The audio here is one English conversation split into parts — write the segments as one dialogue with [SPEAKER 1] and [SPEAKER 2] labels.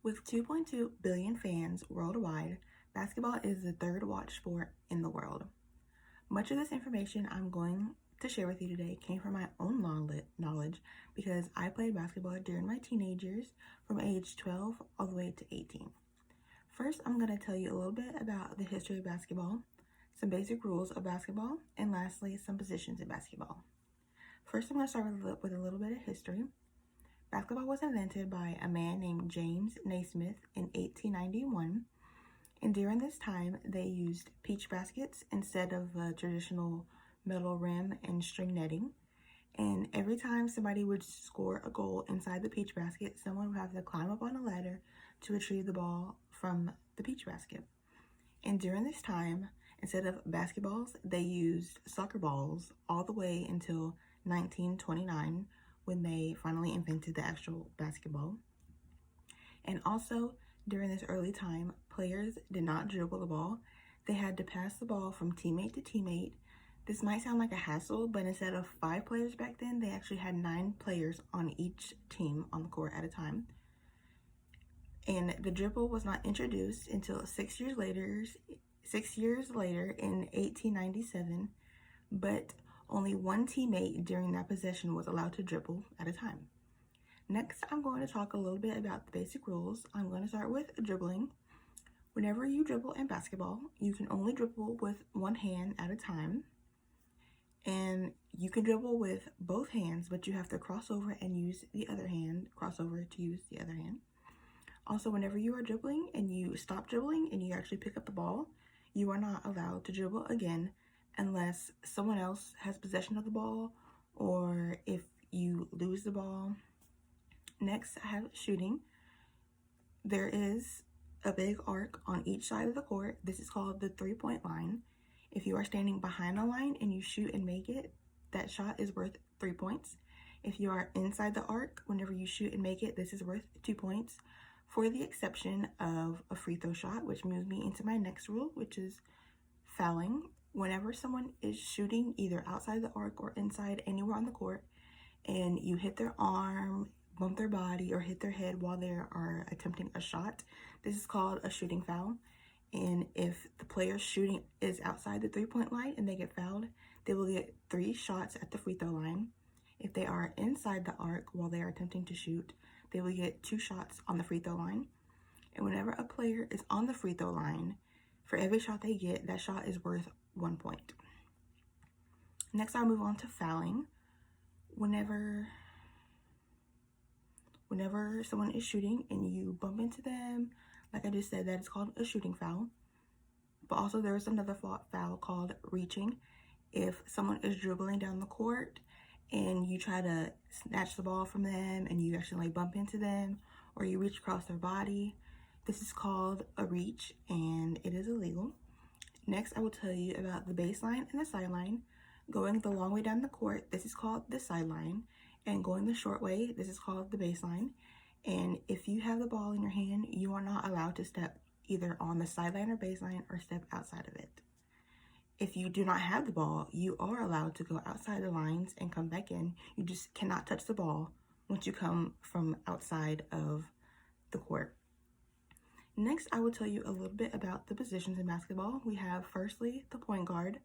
[SPEAKER 1] With 2.2 billion fans worldwide, basketball is the third watched sport in the world. Much of this information I'm going to share with you today came from my own knowledge because I played basketball during my teenage years from age 12 all the way to 18. First, I'm going to tell you a little bit about the history of basketball, some basic rules of basketball, and lastly, some positions in basketball. First, I'm going to start with a little bit of history. Basketball was invented by a man named James Naismith in 1891, and during this time they used peach baskets instead of traditional metal rim and string netting. And every time somebody would score a goal inside the peach basket, someone would have to climb up on a ladder to retrieve the ball from the peach basket. And during this time, instead of basketballs, they used soccer balls all the way until 1929, when they finally invented the actual basketball. And also, during this early time, players did not dribble the ball. They had to pass the ball from teammate to teammate. This might sound like a hassle, but instead of 5 players back then, they actually had 9 players on each team on the court at a time. And the dribble was not introduced until 6 years later in 1897, but only one teammate during that possession was allowed to dribble at a time. Next, I'm going to talk a little bit about the basic rules. I'm going to start with dribbling. Whenever you dribble in basketball, you can only dribble with one hand at a time. And you can dribble with both hands, but you have to cross over and use the other hand, cross over to use the other hand. Also, whenever you are dribbling and you stop dribbling and you actually pick up the ball, you are not allowed to dribble again unless someone else has possession of the ball or if you lose the ball. Next, I have shooting. There is a big arc on each side of the court. This is called the 3-point line. If you are standing behind the line and you shoot and make it, that shot is worth 3 points. If you are inside the arc, whenever you shoot and make it, this is worth 2 points. For the exception of a free throw shot, which moves me into my next rule, which is fouling. Whenever someone is shooting either outside the arc or inside anywhere on the court, and you hit their arm, bump their body, or hit their head while they are attempting a shot, this is called a shooting foul. And if the player shooting is outside the 3-point line and they get fouled, they will get 3 shots at the free throw line. If they are inside the arc while they are attempting to shoot, they will get 2 shots on the free throw line. And whenever a player is on the free throw line, for every shot they get, that shot is worth 1 point. Next, I'll move on to fouling. Whenever someone is shooting and you bump into them, like I just said, that is called a shooting foul. But also there is another foul called reaching. If someone is dribbling down the court and you try to snatch the ball from them and you actually bump into them or you reach across their body, this is called a reach and it is illegal. Next, I will tell you about the baseline and the sideline. Going the long way down the court, this is called the sideline, and going the short way, this is called the baseline. And if you have the ball in your hand, you are not allowed to step either on the sideline or baseline or step outside of it. If you do not have the ball, you are allowed to go outside the lines and come back in. You just cannot touch the ball once you come from outside of the court. Next, I will tell you a little bit about the positions in basketball. We have firstly the point guard.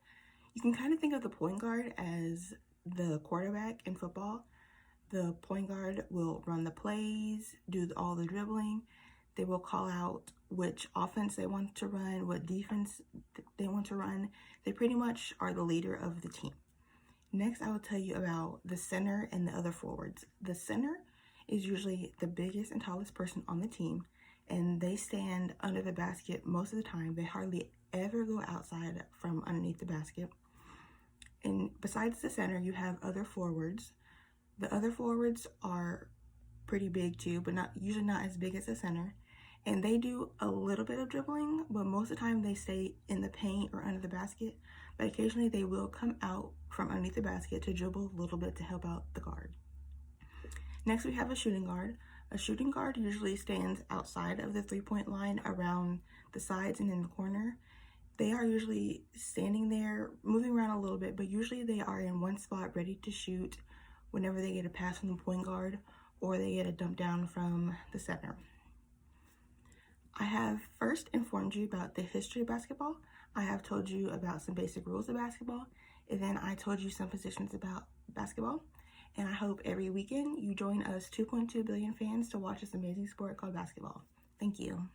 [SPEAKER 1] You can kind of think of the point guard as the quarterback in football. The point guard will run the plays, do all the dribbling. They will call out which offense they want to run, what defense they want to run. They pretty much are the leader of the team. Next, I will tell you about the center and the other forwards. The center is usually the biggest and tallest person on the team, and they stand under the basket most of the time. They hardly ever go outside from underneath the basket. And besides the center, you have other forwards. The other forwards are pretty big too, but usually not as big as the center. And they do a little bit of dribbling, but most of the time they stay in the paint or under the basket. But occasionally they will come out from underneath the basket to dribble a little bit to help out the guard. Next, we have a shooting guard. A shooting guard usually stands outside of the 3-point line around the sides and in the corner. They are usually standing there, moving around a little bit, but usually they are in one spot ready to shoot whenever they get a pass from the point guard or they get a dump down from the center. I have first informed you about the history of basketball. I have told you about some basic rules of basketball, and then I told you some positions about basketball. And I hope every weekend you join us 2.2 billion fans to watch this amazing sport called basketball. Thank you.